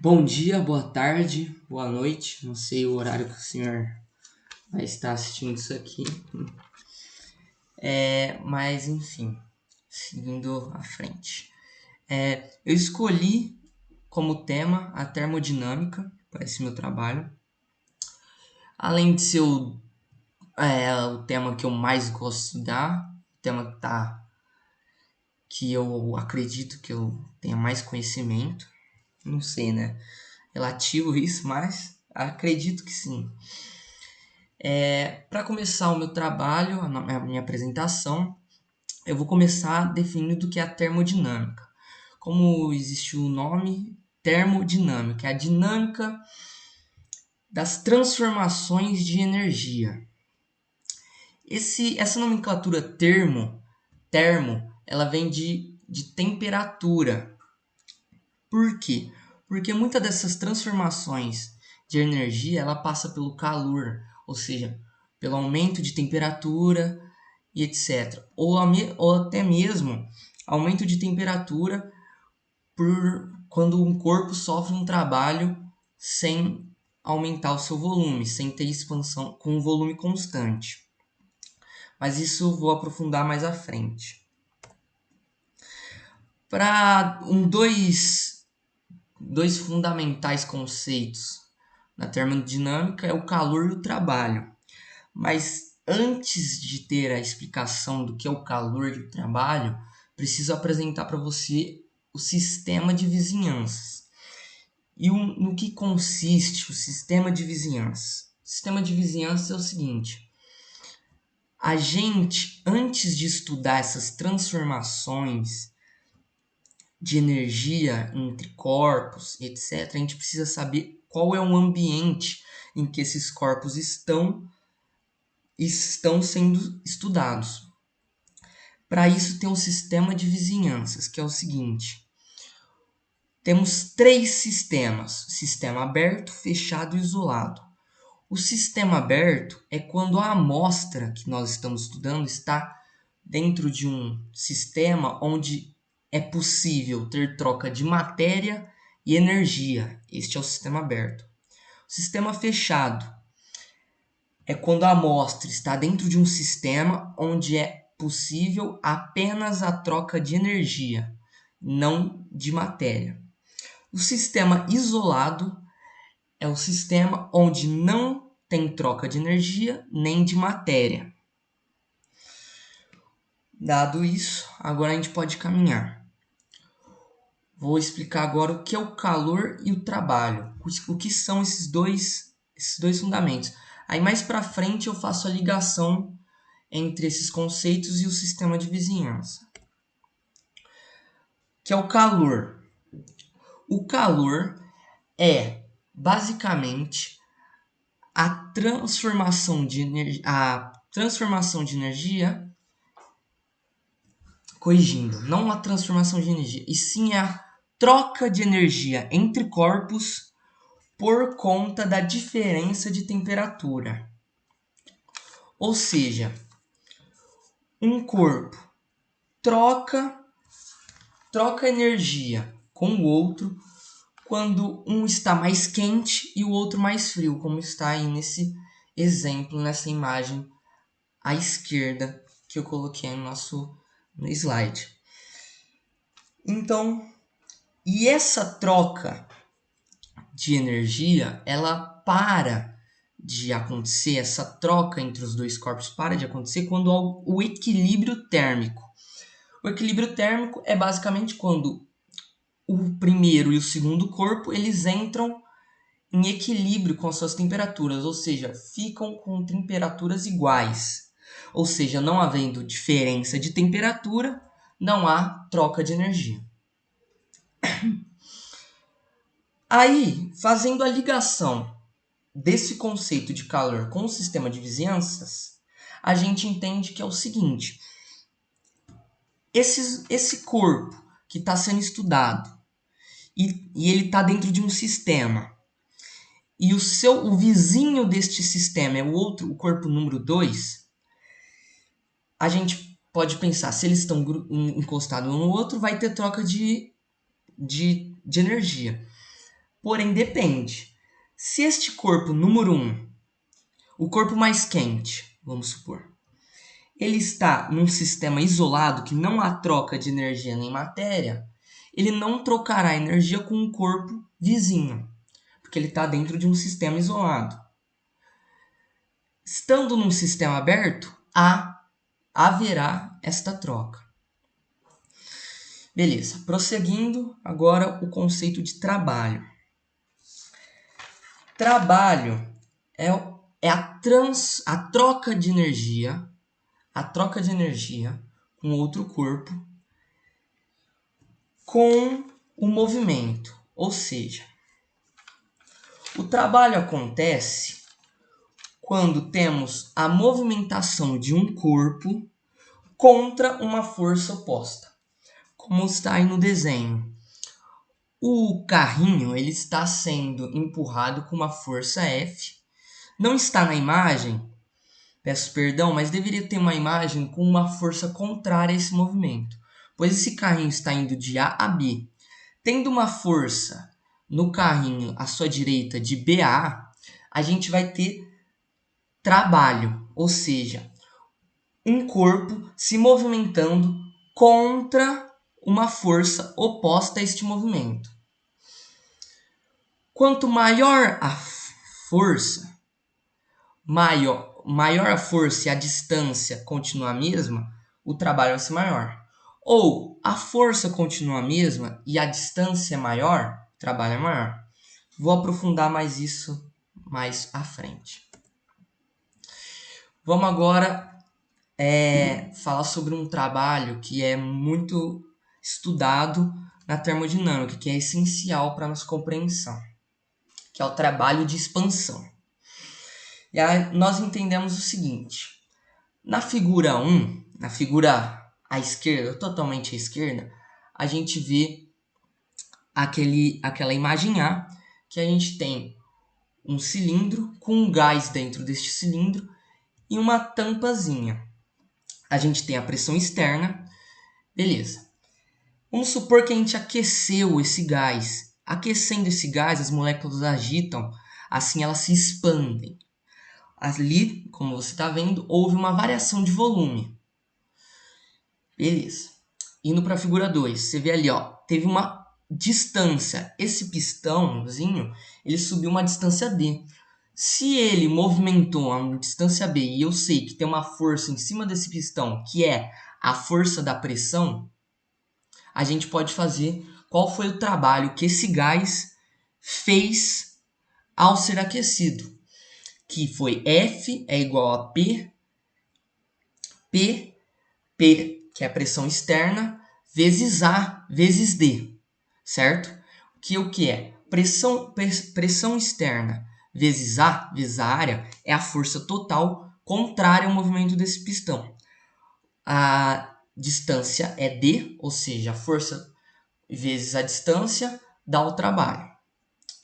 Bom dia, boa tarde, boa noite. Não sei o horário que o senhor vai estar assistindo isso aqui. Mas enfim, seguindo à frente. Eu escolhi como tema a termodinâmica para esse meu trabalho. Além de ser o tema que eu mais gosto de estudar, o tema que eu acredito que eu tenha mais conhecimento. Não sei, né? Relativo isso, mas acredito que sim. Para começar o meu trabalho, a minha apresentação, eu vou começar definindo o que é a termodinâmica. Como existe o nome, termodinâmica, é a dinâmica das transformações de energia. Essa nomenclatura termo, ela vem de temperatura. Por quê? Porque muitas dessas transformações de energia, ela passa pelo calor, ou seja, pelo aumento de temperatura e etc. Ou até mesmo aumento de temperatura por quando um corpo sofre um trabalho sem aumentar o seu volume, sem ter expansão com um volume constante. Mas isso vou aprofundar mais à frente. Para dois fundamentais conceitos na termodinâmica é o calor e o trabalho. Mas antes de ter a explicação do que é o calor e o trabalho, preciso apresentar para você o sistema de vizinhanças. E no que consiste o sistema de vizinhança? O sistema de vizinhança é o seguinte: a gente, antes de estudar essas transformações de energia entre corpos, etc., a gente precisa saber qual é o ambiente em que esses corpos estão sendo estudados. Para isso tem um sistema de vizinhanças, que é o seguinte: temos três sistemas: sistema aberto, fechado e isolado. O sistema aberto é quando a amostra que nós estamos estudando está dentro de um sistema onde é possível ter troca de matéria e energia. Este é o sistema aberto. O sistema fechado é quando a amostra está dentro de um sistema onde é possível apenas a troca de energia, não de matéria. O sistema isolado é o sistema onde não tem troca de energia nem de matéria. Dado isso, agora a gente pode caminhar. Vou explicar agora o que é o calor e o trabalho. O que são esses dois fundamentos. Aí mais para frente eu faço a ligação entre esses conceitos e o sistema de vizinhança. Que é o calor. O calor é basicamente a transformação de energia, corrigindo, não a transformação de energia, e sim a troca de energia entre corpos por conta da diferença de temperatura. Ou seja, um corpo troca energia com o outro quando um está mais quente e o outro mais frio, como está aí nesse exemplo, nessa imagem à esquerda que eu coloquei no slide. Então, e essa troca de energia, ela para de acontecer, essa troca entre os dois corpos para de acontecer quando há o equilíbrio térmico. O equilíbrio térmico é basicamente quando o primeiro e o segundo corpo eles entram em equilíbrio com as suas temperaturas, ou seja, ficam com temperaturas iguais. Ou seja, não havendo diferença de temperatura, não há troca de energia. Aí, fazendo a ligação desse conceito de calor com o sistema de vizinhanças, a gente entende que é o seguinte: esse corpo que está sendo estudado e ele está dentro de um sistema, e o vizinho deste sistema é o corpo número 2, a gente pode pensar, se eles estão encostados um no outro, vai ter troca de energia. Porém, depende. Se este corpo número 1, o corpo mais quente, vamos supor, ele está num sistema isolado que não há troca de energia nem matéria, ele não trocará energia com um corpo vizinho, porque ele está dentro de um sistema isolado. Estando num sistema aberto, haverá esta troca. Beleza, prosseguindo agora o conceito de trabalho. Trabalho é a troca de energia, com outro corpo com o movimento. Ou seja, o trabalho acontece quando temos a movimentação de um corpo contra uma força oposta, como está aí no desenho. O carrinho ele está sendo empurrado com uma força F. Não está na imagem, peço perdão, mas deveria ter uma imagem com uma força contrária a esse movimento, pois esse carrinho está indo de A a B. Tendo uma força no carrinho à sua direita de BA, a gente vai ter trabalho, ou seja, um corpo se movimentando contra uma força oposta a este movimento. Quanto maior a força, maior a força e a distância continua a mesma, o trabalho vai ser maior. Ou a força continua a mesma e a distância é maior, o trabalho é maior. Vou aprofundar mais isso mais à frente. Vamos agora falar sobre um trabalho que é muito estudado na termodinâmica, que é essencial para a nossa compreensão, que é o trabalho de expansão. E aí nós entendemos o seguinte: na figura 1, na figura à esquerda, totalmente à esquerda, a gente vê aquela imagem A, que a gente tem um cilindro com um gás dentro deste cilindro e uma tampazinha. A gente tem a pressão externa, beleza. Vamos supor que a gente aqueceu esse gás. Aquecendo esse gás, as moléculas agitam, assim elas se expandem. Ali, como você está vendo, houve uma variação de volume. Beleza. Indo para a figura 2, você vê ali, ó, teve uma distância. Esse pistãozinho, ele subiu uma distância D. Se ele movimentou a uma distância B e eu sei que tem uma força em cima desse pistão, que é a força da pressão, a gente pode fazer qual foi o trabalho que esse gás fez ao ser aquecido. Que foi F é igual a P, que é a pressão externa, vezes A, vezes D, certo? Que o que é? Pressão externa vezes A área, é a força total contrária ao movimento desse pistão. A distância é D, ou seja, a força vezes a distância dá o trabalho.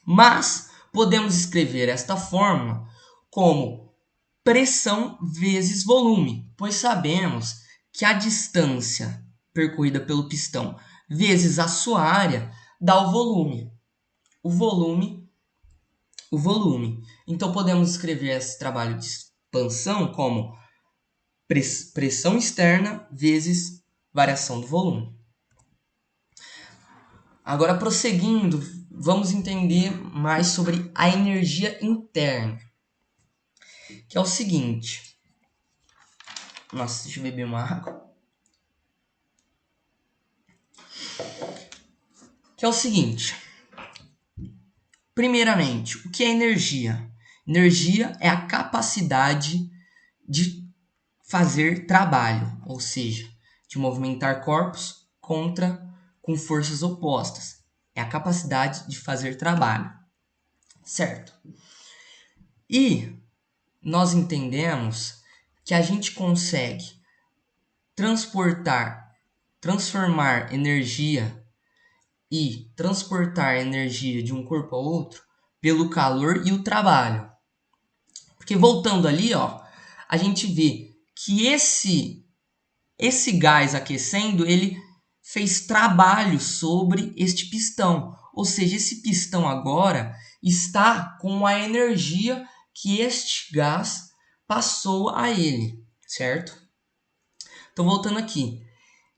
Mas podemos escrever esta fórmula como pressão vezes volume, pois sabemos que a distância percorrida pelo pistão vezes a sua área dá o volume. O volume. Então podemos escrever esse trabalho de expansão como pressão externa vezes variação do volume. Agora, prosseguindo, vamos entender mais sobre a energia interna, que é o seguinte. Nossa, deixa eu beber uma água. Que é o seguinte. Primeiramente, o que é energia? Energia é a capacidade de fazer trabalho, ou seja, de movimentar corpos com forças opostas. É a capacidade de fazer trabalho, certo? E nós entendemos que a gente consegue transformar energia e transportar energia de um corpo ao outro pelo calor e o trabalho. Porque voltando ali, ó, a gente vê que esse gás aquecendo, ele fez trabalho sobre este pistão. Ou seja, esse pistão agora está com a energia que este gás passou a ele, certo? Então, voltando aqui.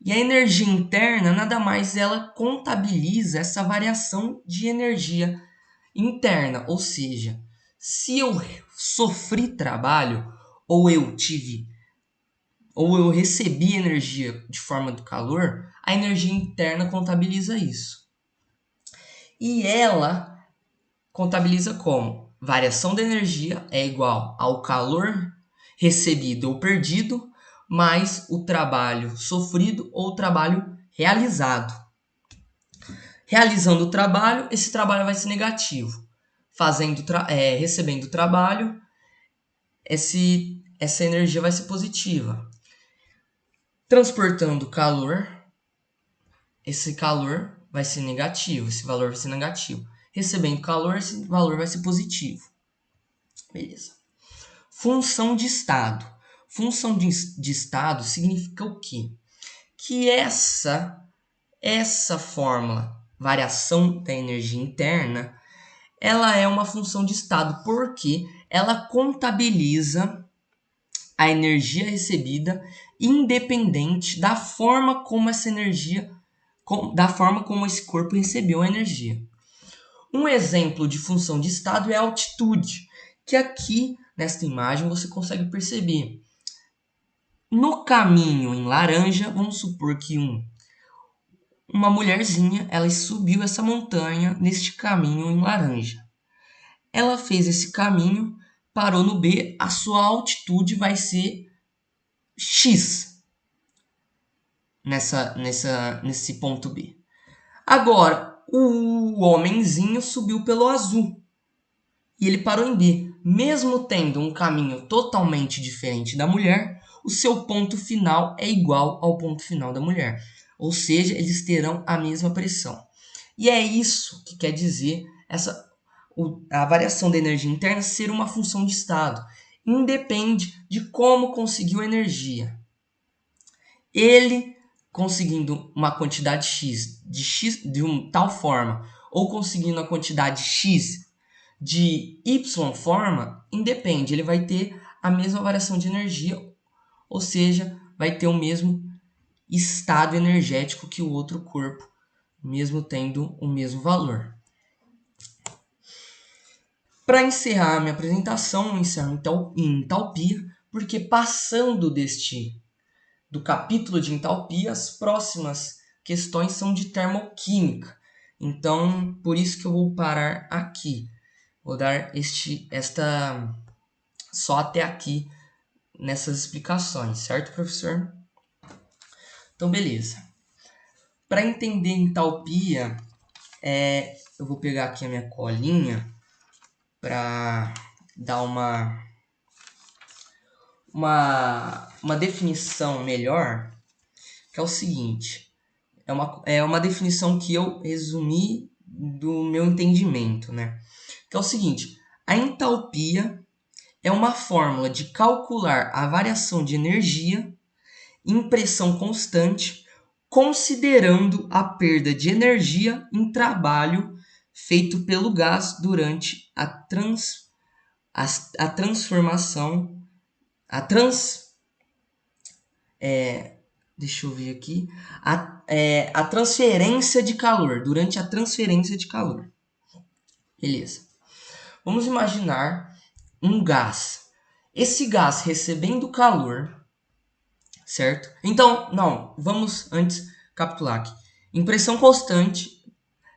E a energia interna, nada mais ela contabiliza essa variação de energia interna, ou seja, se eu sofri trabalho ou eu recebi energia de forma do calor, a energia interna contabiliza isso. E ela contabiliza como? Variação da energia é igual ao calor recebido ou perdido mais o trabalho sofrido ou trabalho realizado. Realizando o trabalho, esse trabalho vai ser negativo. Recebendo o trabalho, essa energia vai ser positiva. Transportando calor, esse calor vai ser negativo, esse valor vai ser negativo. Recebendo calor, esse valor vai ser positivo. Beleza. Função de estado. Função de estado significa o quê? Que essa fórmula, variação da energia interna, ela é uma função de estado, porque ela contabiliza a energia recebida independente da forma como essa energia, da forma como esse corpo recebeu a energia. Um exemplo de função de estado é a altitude, que aqui nesta imagem você consegue perceber. No caminho em laranja, vamos supor que uma mulherzinha, ela subiu essa montanha neste caminho em laranja. Ela fez esse caminho, parou no B, a sua altitude vai ser X nesse ponto B. Agora, o homenzinho subiu pelo azul e ele parou em B. Mesmo tendo um caminho totalmente diferente da mulher, o seu ponto final é igual ao ponto final da mulher. Ou seja, eles terão a mesma pressão. E é isso que quer dizer a variação da energia interna ser uma função de estado. Independe de como conseguiu a energia. Ele conseguindo uma quantidade X de tal forma, ou conseguindo a quantidade X de Y forma, independe, ele vai ter a mesma variação de energia, ou seja, vai ter o mesmo estado energético que o outro corpo, mesmo tendo o mesmo valor. Para encerrar a minha apresentação, eu encerro em entalpia, porque passando do capítulo de entalpia, as próximas questões são de termoquímica. Então, por isso que eu vou parar aqui. Vou dar só até aqui nessas explicações, certo, professor? Então, beleza. Para entender entalpia, eu vou pegar aqui a minha colinha para dar uma definição melhor, que é o seguinte. É uma definição que eu resumi do meu entendimento, né? Que é o seguinte. A entalpia é uma fórmula de calcular a variação de energia em pressão constante, considerando a perda de energia em trabalho feito pelo gás durante a transformação, deixa eu ver aqui, a transferência de calor, durante a transferência de calor. Beleza. Vamos imaginar um gás. Esse gás recebendo calor, certo? Então, não, vamos antes capitular aqui. Em pressão constante,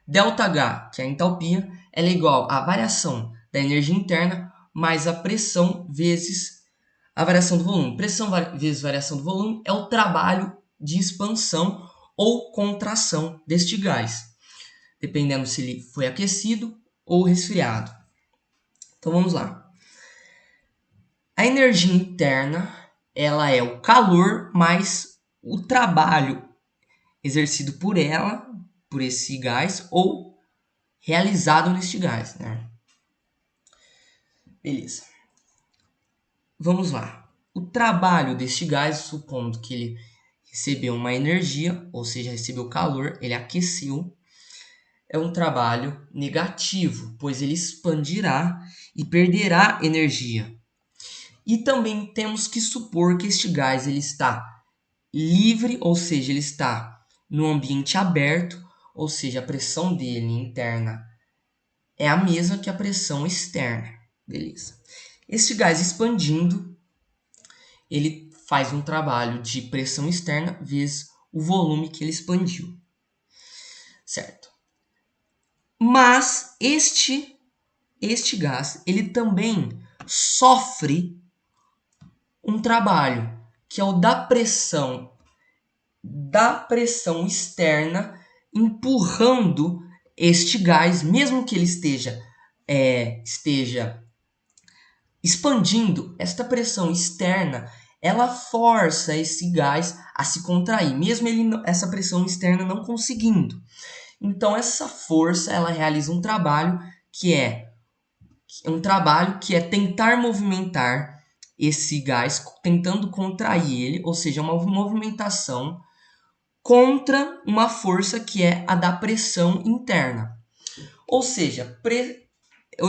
ΔH, que é a entalpia, ela é igual à variação da energia interna mais a pressão vezes a variação do volume. Pressão vezes variação do volume é o trabalho de expansão ou contração deste gás, dependendo se ele foi aquecido ou resfriado. Então vamos lá. A energia interna, ela é o calor mais o trabalho exercido por ela, por esse gás, ou realizado neste gás, né? Beleza. Vamos lá. O trabalho deste gás, supondo que ele recebeu uma energia, ou seja, recebeu calor, ele aqueceu. é um trabalho negativo, pois ele expandirá e perderá energia. E também temos que supor que este gás ele está livre, ou seja, ele está no ambiente aberto, ou seja, a pressão dele interna é a mesma que a pressão externa. Beleza. Este gás expandindo, ele faz um trabalho de pressão externa vezes o volume que ele expandiu. Certo? Mas este gás, ele também sofre um trabalho, que é o da pressão externa empurrando este gás, mesmo que ele esteja expandindo, esta pressão externa, ela força esse gás a se contrair, mesmo essa pressão externa não conseguindo. Então essa força, ela realiza um trabalho que é tentar movimentar esse gás, tentando contrair ele, ou seja, uma movimentação contra uma força que é a da pressão interna. Ou seja,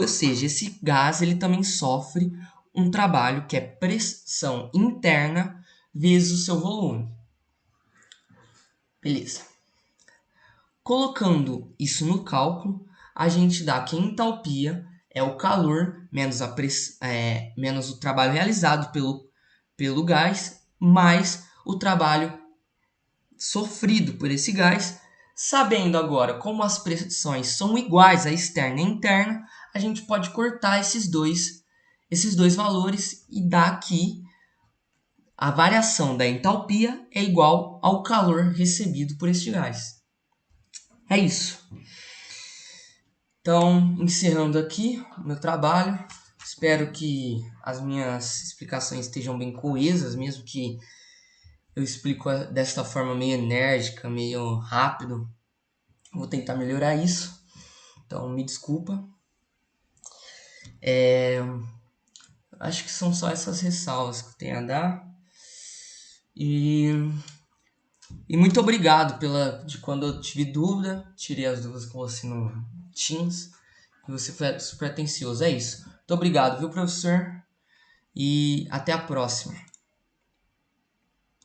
esse gás ele também sofre um trabalho que é pressão interna vezes o seu volume. Beleza. Colocando isso no cálculo, a gente dá que a entalpia é o calor menos o trabalho realizado pelo gás, mais o trabalho sofrido por esse gás. Sabendo agora como as pressões são iguais a externa e interna, a gente pode cortar esses dois valores e dar que a variação da entalpia é igual ao calor recebido por este gás. É isso. Então, encerrando aqui o meu trabalho, espero que as minhas explicações estejam bem coesas, mesmo que eu explico desta forma meio enérgica, meio rápido. Vou tentar melhorar isso. Então, me desculpa. Acho que são só essas ressalvas que eu tenho a dar. E muito obrigado de quando eu tive dúvida, tirei as dúvidas com você no Teams. E você foi super atencioso. É isso. Muito obrigado, viu, professor? E até a próxima.